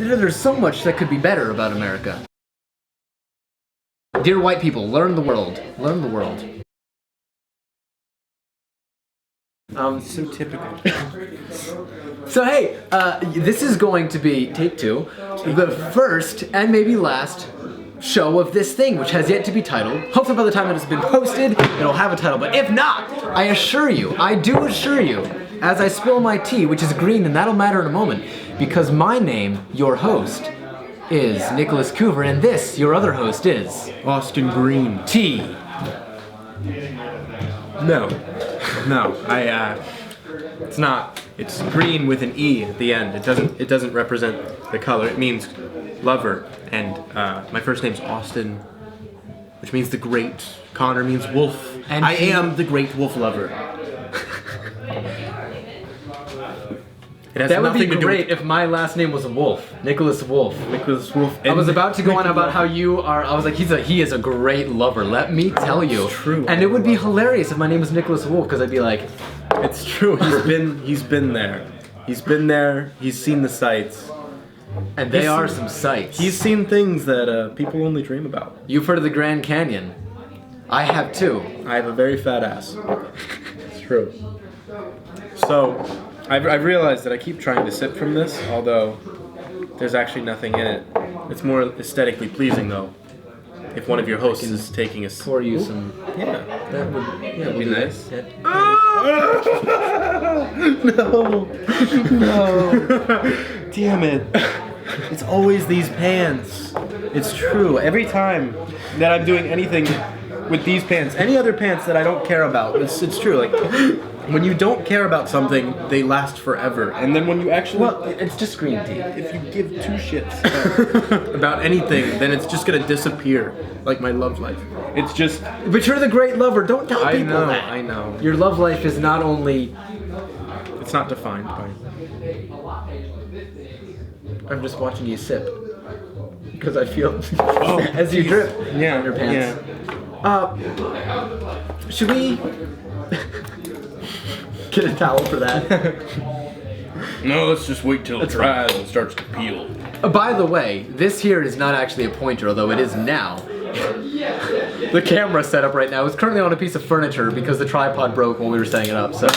There's so much that could be better about America. Dear white people, learn the world. Learn the world. So typical. So hey, this is going to be, take two, the first and maybe last show of this thing, which has yet to be titled. Hopefully by the time it has been posted, it'll have a title, but if not, I assure you, I do assure you, as I spill my tea, which is green, and that'll matter in a moment, because my name, your host, is Nicholas Coover, and this, your other host, is Austin Green. T. No, it's not. It's green with an E at the end. It doesn't represent the color. It means lover, and my first name's Austin, which means the great. Connor means wolf, and I am the great wolf lover. It has that would be nothing to do great with if my last name was Wolf, Nicholas Wolf. Nicholas Wolf. I was about to go on about how you are. I was like, he is a great lover. Let me tell you. It's true. And it would be hilarious if my name was Nicholas Wolf, because I'd be like, it's true. He's been there. He's been there. He's seen the sights. And they are some sights. He's seen things that people only dream about. You've heard of the Grand Canyon. I have too. I have a very fat ass. It's true. So, I've realized that I keep trying to sip from this, although there's actually nothing in it. It's more aesthetically pleasing, though. If one of your hosts is taking a sip. Pour you some. Yeah. That would be nice. No. Damn it. It's always these pants. It's true. Every time that I'm doing anything with these pants, any other pants that I don't care about, it's true. Like, when you don't care about something, they last forever. And then when you actually... Well, it's just green tea. If you give two shits about anything, then it's just gonna disappear. Like my love life. It's just... But you're the great lover. Don't tell people that. I know. Your love life is not only... It's not defined by... I'm just watching you sip. Because I feel... as you drip on your pants. Yeah. Should we... get a towel for that? No, let's just wait till it dries and starts to peel. By the way, this here is not actually a pointer, although it is now. The camera setup right now is currently on a piece of furniture because the tripod broke when we were setting it up, so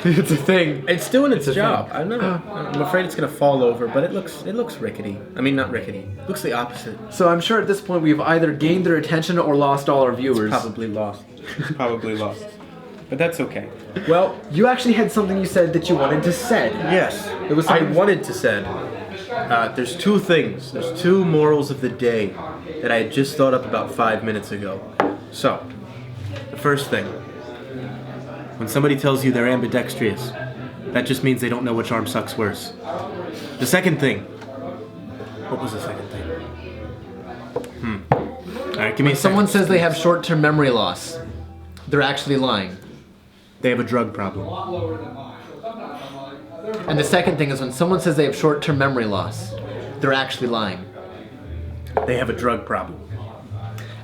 it's a thing. It's doing its job. I know. I'm afraid it's gonna fall over, but it looks rickety. I mean, not rickety. It looks the opposite. So I'm sure at this point we've either gained their attention or lost all our viewers. Probably lost. Probably lost. But that's okay. Well, you actually had something you said that you wanted to said. Yes. It was I something... wanted to said. There's two things. There's two morals of the day that I had just thought up about 5 minutes ago. So, the first thing. When somebody tells you they're ambidextrous, that just means they don't know which arm sucks worse. The second thing. What was the second thing? Alright, give me a second. Someone says they have short-term memory loss. They're actually lying. They have a drug problem. And the second thing is when someone says they have short-term memory loss, they're actually lying. They have a drug problem.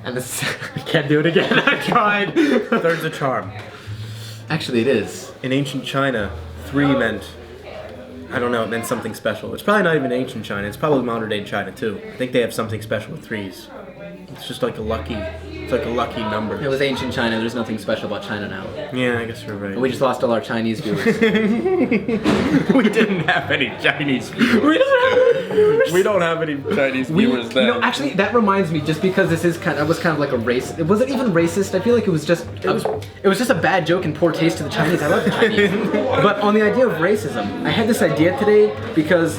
And this... I can't do it again. I tried. Third's a charm. Actually, it is. In ancient China, 3 meant... I don't know, it meant something special. It's probably not even ancient China. It's probably modern day China, too. I think they have something special with 3s. It's just like a lucky... It's like a lucky number. It was ancient China. There's nothing special about China now. Yeah, I guess you're right. And we just lost all our Chinese viewers. We didn't have any Chinese viewers. We don't have any Chinese viewers then. You know, actually, that reminds me. Just because this is it was kind of like a race. It wasn't even racist. I feel like it was just. It was just a bad joke and poor taste to the Chinese. I love the Chinese. But on the idea of racism, I had this idea today because.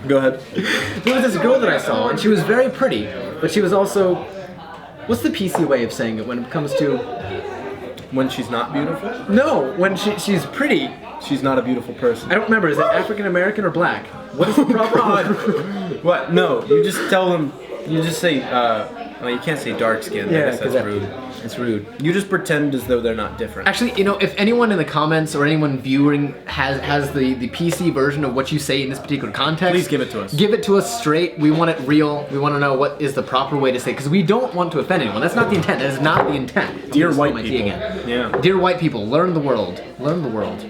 Go ahead. There was this girl that I saw, and she was very pretty, but she was also. What's the PC way of saying it when it comes to... When she's not beautiful? No, when she's pretty. She's not a beautiful person. I don't remember, is it African American or black? What is the problem? What? No, you just tell them, you just say, well, you can't say dark skin, Yeah, I guess that's rude. It's rude. You just pretend as though they're not different. Actually, you know, if anyone in the comments or anyone viewing has the PC version of what you say in this particular context, please give it to us. Give it to us straight. We want it real. We want to know what is the proper way to say it, because we don't want to offend anyone. That's not the intent. That is not the intent. Dear white people. Again. Yeah. Dear white people, learn the world. Learn the world.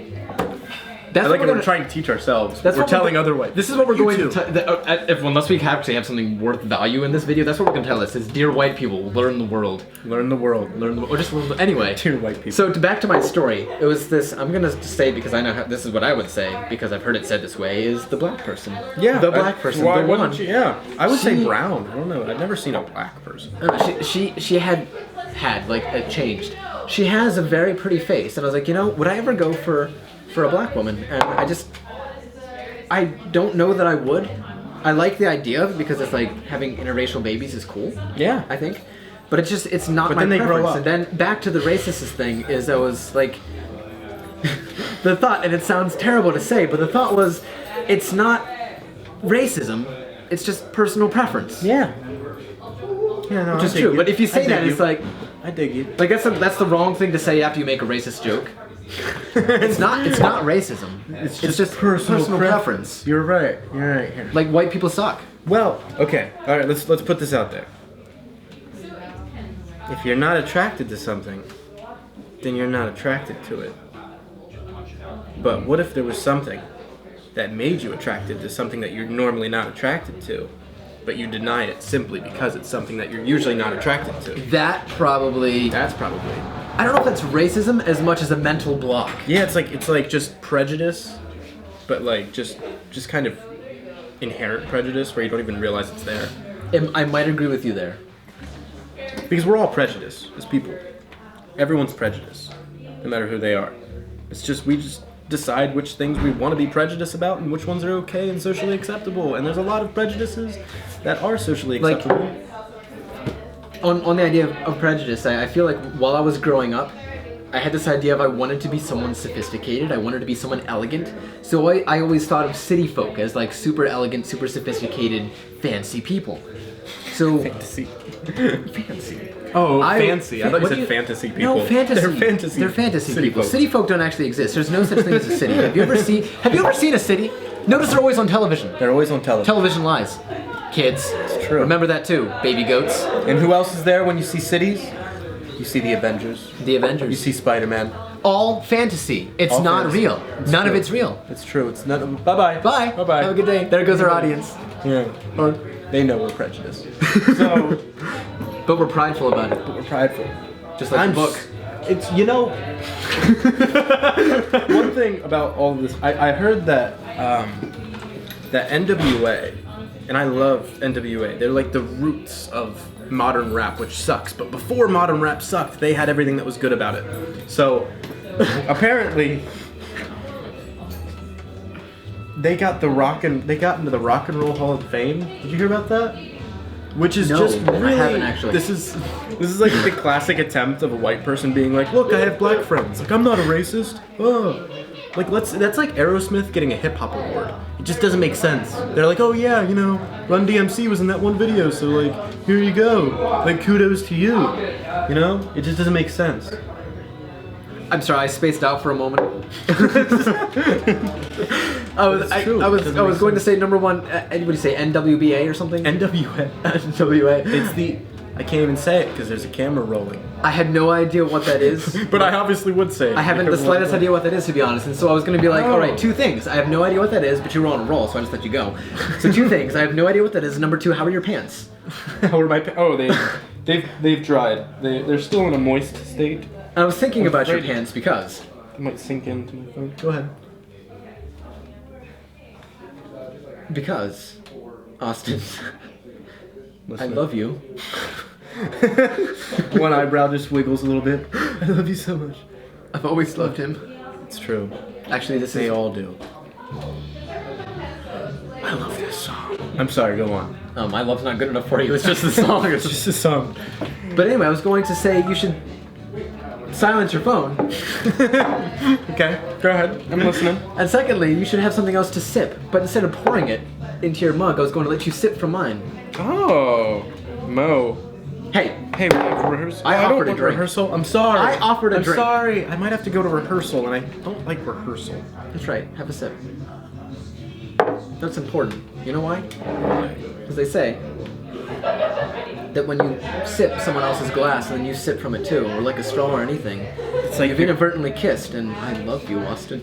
That's I like what it. we're We're trying to teach ourselves. That's We're what telling other white. This is what we're You going too. to unless we actually have something worth value in this video, that's what we're going to tell us is, dear white people, learn the world. Learn the world. Learn the or just learn the, anyway. Dear white people. So back to my story. It was this, I'm going to say because I know how, this is what I would say because I've heard it said this way, is the black person. Yeah. The black person. Why the wouldn't one. you? Yeah. I would say She- brown. I don't know. I've never seen a black person. She had like it changed. She has a very pretty face, and I was like, you know, would I ever go for a black woman? And I don't know that I would. I like the idea of it because it's like having interracial babies is cool. Yeah. I think, but it's not But my then they preference. grow up. And then back to the racist thing is I was like, the thought, and it sounds terrible to say, but the thought was, it's not racism. It's just personal preference. Yeah. Yeah, no, Which is true. But if you say that, it's like, I dig you. like that's the wrong thing to say after you make a racist joke. It's not racism. It's just personal preference. You're right. You're right here. Like white people suck. Well, okay. All right. Let's put this out there. If you're not attracted to something, then you're not attracted to it. But what if there was something that made you attracted to something that you're normally not attracted to, but you deny it simply because it's something that you're usually not attracted to? That probably. That's probably. I don't know if that's racism as much as a mental block. Yeah, it's like just prejudice, but like just kind of inherent prejudice where you don't even realize it's there. I might agree with you there. Because we're all prejudiced as people. Everyone's prejudiced, no matter who they are. It's just we just decide which things we want to be prejudiced about and which ones are okay and socially acceptable. And there's a lot of prejudices that are socially acceptable. On the idea of prejudice, I feel like while I was growing up, I had this idea of I wanted to be someone sophisticated. I wanted to be someone elegant. So I always thought of city folk as like super elegant, super sophisticated, fancy people. So Fantasy. fancy. Oh, fancy. I thought you said fantasy people. No, fantasy. They're fantasy. They're fantasy city people. folk. City folk don't actually exist. There's no such thing as a city. Have you ever seen a city? Notice they're always on television. They're always on television. Television lies. Kids. It's true. Remember that too. Baby goats. And who else is there when you see cities? You see the Avengers. The Avengers. You see Spider-Man. All fantasy. It's All not fantasy. real. It's None of true. it's real. It's true. It's not. Bye-bye. Bye. Bye-bye. Have a good day. There goes our audience. Yeah. Or they know we're prejudiced. So, But we're prideful about it. we're prideful. Just like the book. It's one thing about all of this. I heard that that NWA, and I love NWA. They're like the roots of modern rap, which sucks. But before modern rap sucked, they had everything that was good about it. So apparently, they got into the Rock and Roll Hall of Fame. Did you hear about that? Which is No, just I really. haven't actually. This is like the classic attempt of a white person being like, "Look, I have black friends. Like, I'm not a racist." Oh, like that's like Aerosmith getting a hip hop award. It just doesn't make sense. They're like, "Oh yeah, you know, Run DMC was in that one video, so like, here you go. Like, kudos to you." You know, it just doesn't make sense. I'm sorry, I spaced out for a moment. I was going to say number one. What do you say? NWBA or something? NWA. NWA. It's I can't even say it because there's a camera rolling. I had no idea what that is. But I obviously would say it. I haven't the slightest idea what that is, to be honest. And so I was going to be like, all right, two things. I have no idea what that is, but you were on a roll, so I just let you go. So two things. I have no idea what that is. Number two, how are your pants? How are my they've dried. They're still in a moist state. I was thinking about your afraid- pants because It might sink into my phone. Go ahead. Austin, I Listen. love you. One eyebrow just wiggles a little bit. I love you so much. I've always loved him. It's true. Actually, this They is. all do. I love this song. I'm sorry, go on. My love's not good enough for you. It's just the song. It's just a song. But anyway, I was going to say you should silence your phone. Okay, go ahead. I'm listening. And secondly, you should have something else to sip. But instead of pouring it into your mug, I was going to let you sip from mine. Oh, Mo. Hey, Hey, we have rehearsal. I don't offered a want drink. rehearsal. I'm sorry. I offered a I'm drink. sorry. I might have to go to rehearsal, and I don't like rehearsal. that's right. Have a sip. That's important. You know why? Because they say that when you sip someone else's glass and then you sip from it too, or like a straw or anything, It's like you've inadvertently kissed, and I love you, Austin.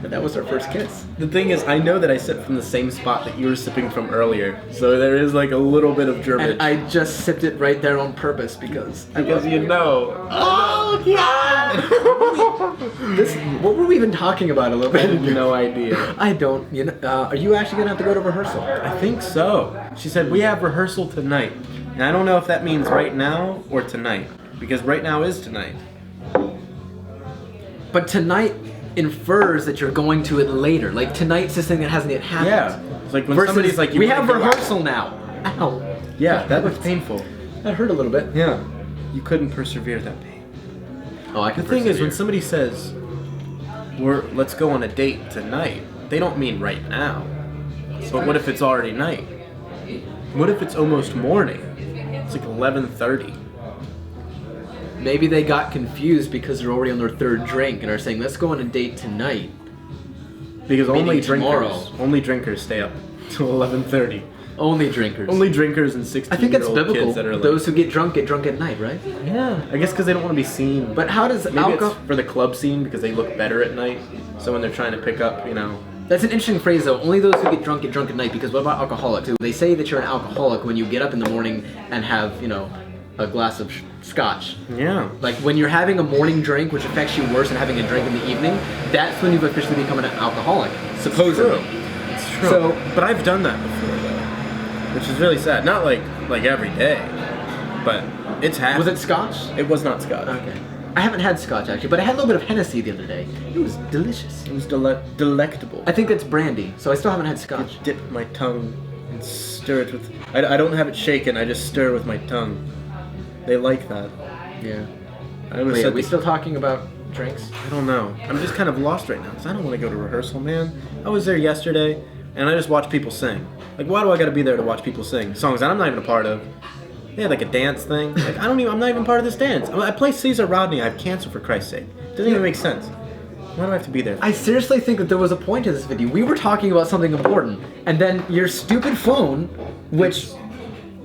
But that was our first kiss. The thing is, I know that I sipped from the same spot that you were sipping from earlier, so there is like a little bit of germage. And I just sipped it right there on purpose because you know. Oh God! What were we even talking about a little I have bit? no idea. I don't. You know, are you actually gonna have to go to rehearsal? I think so. She said we have rehearsal tonight, and I don't know if that means right now or tonight, because right now is tonight. But tonight infers that you're going to it later. Like tonight's this thing that hasn't yet happened. Yeah. It's like when Versus, somebody's like, we have rehearsal now. Ow. Yeah, that was painful. That hurt a little bit. Yeah. You couldn't persevere that pain. Oh, I can. The thing is, when somebody says, let's go on a date tonight, they don't mean right now. But what if it's already night? What if it's almost morning? It's like 11:30. Maybe they got confused because they're already on their third drink and are saying, let's go on a date tonight. Because Meaning tomorrow. only drinkers stay up till 11:30. Only drinkers. Only drinkers and 16-year-old I think it's biblical. kids that are like, Those who get drunk at night, right? yeah, I guess because they don't want to be seen. But how does Maybe alcohol... it's for the club scene because they look better at night. So when they're trying to pick up, That's an interesting phrase, though. Only those who get drunk at night. Because what about alcoholics? They say that you're an alcoholic when you get up in the morning and have, a glass of scotch. Yeah. Like when you're having a morning drink, which affects you worse than having a drink in the evening, that's when you've officially become an alcoholic, supposedly. It's true. So, but I've done that before, though, which is really sad. Not like every day, but it's happened. was it scotch? It was not scotch. Okay. I haven't had scotch actually, but I had a little bit of Hennessy the other day. It was delicious. It was delectable. I think it's brandy, so I still haven't had scotch. Dip my tongue and stir it with. I don't have it shaken. I just stir with my tongue. They like that. Yeah. I always Wait, said are we still talking about drinks? I don't know. I'm just kind of lost right now because I don't want to go to rehearsal, man. I was there yesterday, and I just watched people sing. Like, why do I got to be there to watch people sing songs that I'm not even a part of? They had like a dance thing. Like, I'm not even part of this dance. I play Caesar Rodney. I have cancer, for Christ's sake. It doesn't even make sense. Why do I have to be there? I seriously think that there was a point to this video. We were talking about something important, and then your stupid phone, which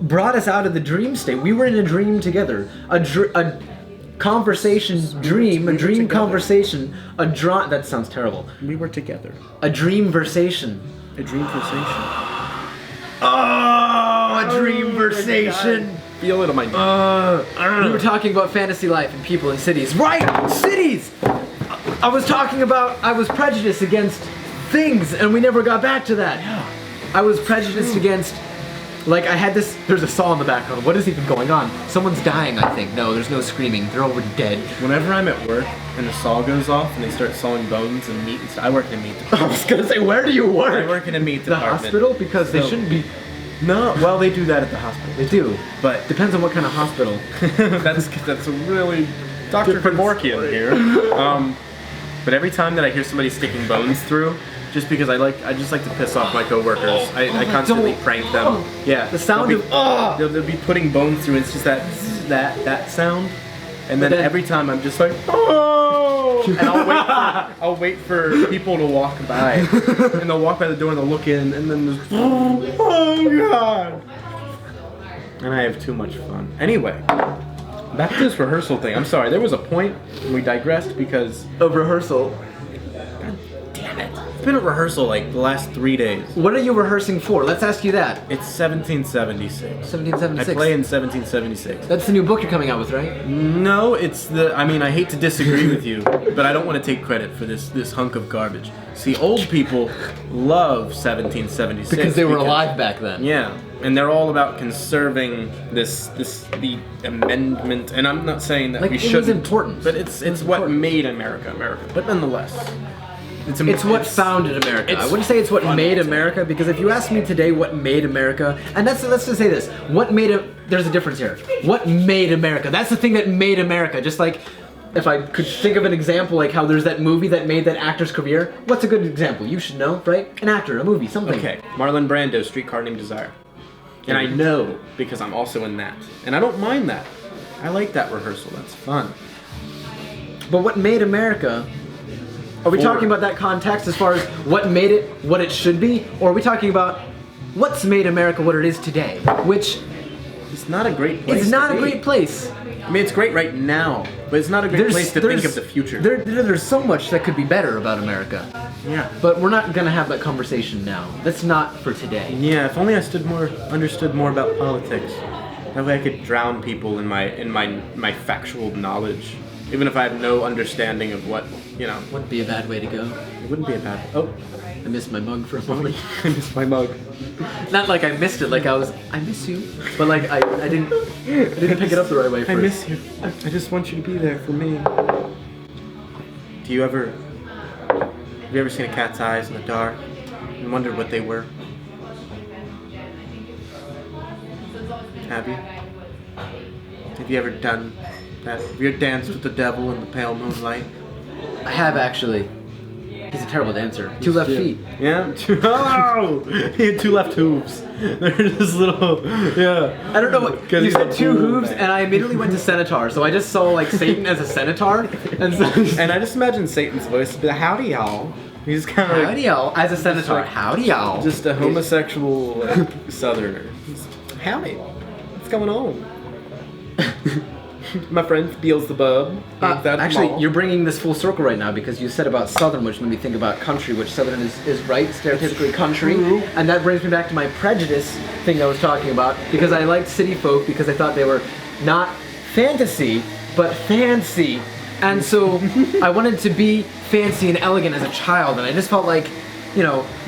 brought us out of the dream state. We were in a dream together. A conversation dream, a dream conversation, that sounds terrible. We were together. A dream-versation. A dream-versation. Oh, a dream-versation. Feel it on my We were talking about fantasy life and people in cities. Right! Cities! I was prejudiced against things, and we never got back to that. Yeah. I was prejudiced against... Like, there's a saw in the background. What is even going on? Someone's dying, I think. No, there's no screaming. They're already dead. Whenever I'm at work and the saw goes off and they start sawing bones and meat and stuff, I work in a meat I department. was gonna say, where do you work? I work in a meat The department. hospital? Because they shouldn't be... No, well, they do that at the hospital. They do. But Depends on what kind of hospital. that's a really Dr. Kevorkian here. But every time that I hear somebody sticking bones through, just because I just like to piss off my coworkers. I constantly prank them. Yeah. The sound they'll be putting bones through. It's just that sound, and then every time I'm just like, oh, and I'll wait for people to walk by, and they'll walk by the door and they'll look in, and then there's, oh god, and I have too much fun. Anyway. Back to this rehearsal thing. I'm sorry, there was a point when we digressed because Of rehearsal. God damn it. It's been a rehearsal like the last 3 days. What are you rehearsing for? Let's ask you that. It's 1776. 1776. I play in 1776. That's the new book you're coming out with, right? No, it's I hate to disagree with you, but I don't want to take credit for this hunk of garbage. See, old people love 1776 Because they were alive back then. Yeah, and they're all about conserving the amendment. And I'm not saying that we shouldn't. It was important. But it's what important. Made America America. But nonetheless, It's what founded America. I wouldn't say it's what made America, because if you ask me today what made America, and let's just say this, there's a difference here. What made America? That's the thing that made America. Just like, if I could think of an example, like how there's that movie that made that actor's career. What's a good example? You should know, right? An actor, a movie, something. Okay, Marlon Brando, Streetcar Named Desire. And I know, because I'm also in that. And I don't mind that. I like that rehearsal, that's fun. But what made America... Are we talking about that context as far as what made it what it should be? Or are we talking about what's made America what it is today? Which It's not a great place. It's not to a be. great place. I mean, it's great right now, but it's not a great place to think of the future. There's so much that could be better about America. Yeah. But we're not gonna have that conversation now. That's not for today. Yeah, if only I understood more about politics. That way I could drown people in my factual knowledge. Even if I have no understanding of what, Wouldn't be a bad way to go. it wouldn't be a bad. Oh, I missed my mug for a moment. I missed my mug. Not like I missed it, like I miss you. But like I didn't pick it up the right way first. I miss you. I just want you to be there for me. Have you ever seen a cat's eyes in the dark and wondered what they were? Have you? Have you ever done that? Have you ever danced with the devil in the pale moonlight? I have actually. He's a terrible dancer. 2 left feet. Yeah? Oh! He had 2 left hooves. They're just little, yeah. I don't know what, you said 2 hooves and I immediately went to Centaur, so I just saw like Satan as a Centaur. And I just imagine Satan's voice, but howdy y'all. He's kind of howdy y'all, as a Centaur, like, howdy y'all. just a homosexual southerner. Howdy. What's going on? My friend Beelzebub. Actually, you're bringing this full circle right now because you said about Southern, which made me think about country, which Southern is right, stereotypically country. And that brings me back to my Prejudice thing I was talking about, because I liked city folk because I thought they were not fantasy, but fancy. And so I wanted to be fancy and elegant as a child, and I just felt like,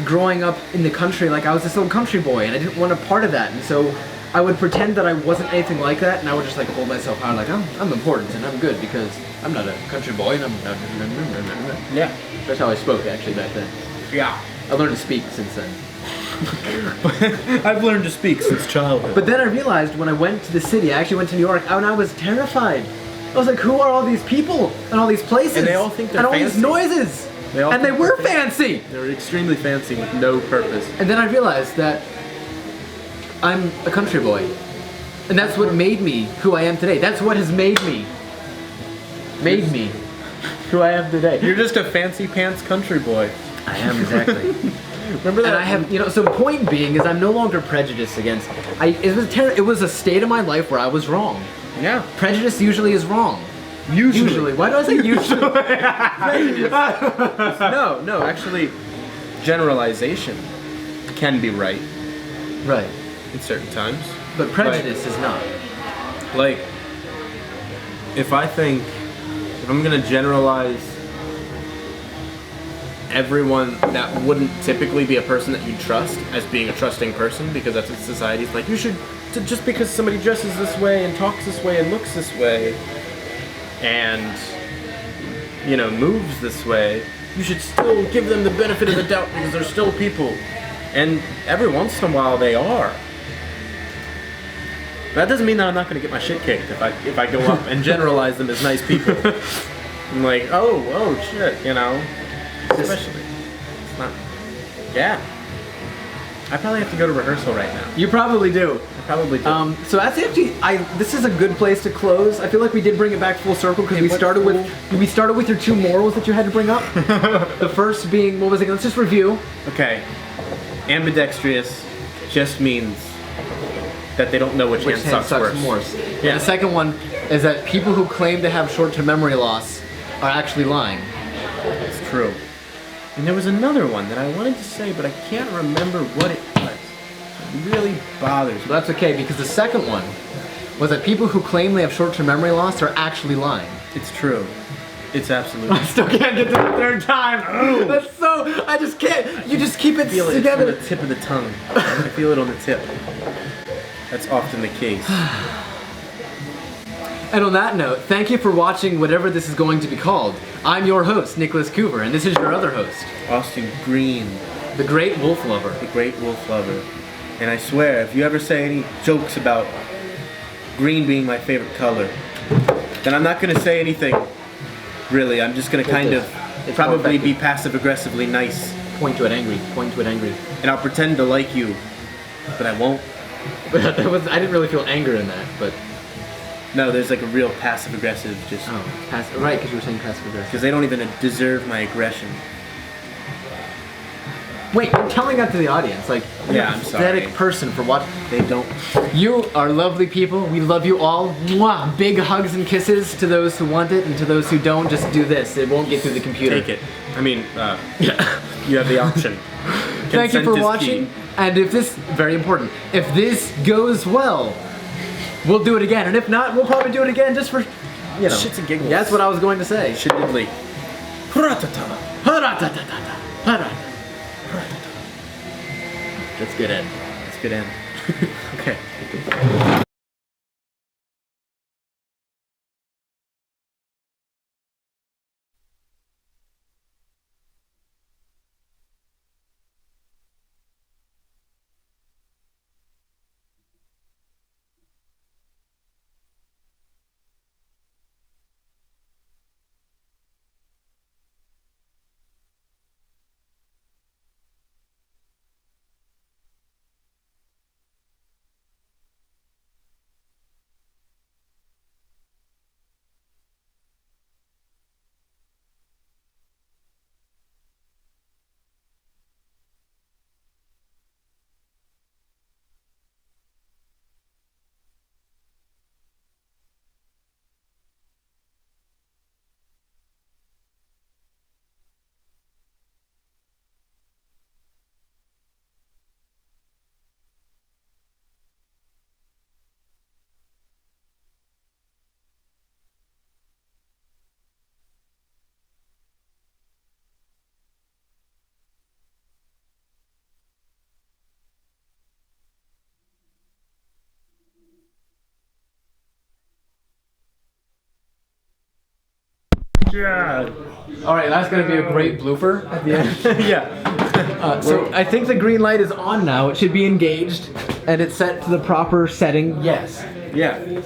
growing up in the country, like I was this little country boy, and I didn't want a part of that. And so I would pretend that I wasn't anything like that, and I would just like hold myself out like, I'm important and I'm good because I'm not a country boy and I'm not. Yeah. That's how I spoke actually back then. Yeah. I learned to speak since then. I've learned to speak since childhood. But then I realized when I went to the city, I actually went to New York, and I was terrified. I was like, who are all these people and all these places? And they all think they're and all fancy. these noises. And they were fancy. They were extremely fancy with no purpose. And then I realized that I'm a country boy. And that's what made me who I am today. That's what has made me who I am today. You're just a fancy pants country boy. I am, exactly. Remember that? And I have, so point being is I'm no longer prejudiced against, it was a state of my life where I was wrong. Yeah. Prejudice usually is wrong. Usually. Why do I say usually? No, actually, generalization can be right Right. in certain times. But prejudice is not. Like, if I'm gonna generalize everyone that wouldn't typically be a person that you trust as being a trusting person, because that's what society's like, you should, just because somebody dresses this way and talks this way and looks this way and moves this way, you should still give them the benefit of the doubt because they're still people. And every once in a while they are. That doesn't mean that I'm not going to get my shit kicked if I go up and generalize them as nice people. I'm like, oh shit, Especially, it's not. Yeah. I probably have to go to rehearsal right now. You probably do. I probably do. So that's actually, this is a good place to close. I feel like we did bring it back full circle because we started with your 2 morals that you had to bring up. The first being, what was it? Let's just review. Okay. Ambidextrous just means that they don't know which hand sucks worse. Yeah. And the second one is that people who claim to have short-term memory loss are actually lying. It's true. And there was another one that I wanted to say, but I can't remember what it was. It really bothers me. But that's okay, because the second one was that people who claim they have short-term memory loss are actually lying. It's true. It's absolutely. I still can't get to the third time. That's so. I just can't. You just keep it I feel together. It's on the tip of the tongue. I feel it on the tip. That's often the case. And on that note, thank you for watching whatever this is going to be called. I'm your host, Nicholas Coover, and this is your other host, Austin Green, the Great Wolf Lover. the Great Wolf Lover. And I swear, if you ever say any jokes about green being my favorite color, then I'm not going to say anything. Really, I'm just going to kind of probably be passive-aggressively nice. Point to it angry. Point to it angry. And I'll pretend to like you, but I won't. But I didn't really feel anger in that, but. No, there's like a real passive-aggressive just... Oh, right, because you were saying passive-aggressive. Because they don't even deserve my aggression. Wait, you're telling that to the audience, like, Yeah, I'm sorry. Pathetic person for what? They don't. You are lovely people. We love you all. Mwah! Big hugs and kisses to those who want it, and to those who don't, just do this. It won't get through the computer. Take it. I mean, you have the option. Thank you Consent for is watching. key. And if this, very important, if this goes well, we'll do it again. And if not, we'll probably do it again just for, you know. Shits and giggles. That's what I was going to say. Shiddly. That's good end. That's a good end. Okay. Yeah. All right, that's going to be a great blooper at the end. Yeah. So I think the green light is on now. It should be engaged, and it's set to the proper setting. Yes. Yeah.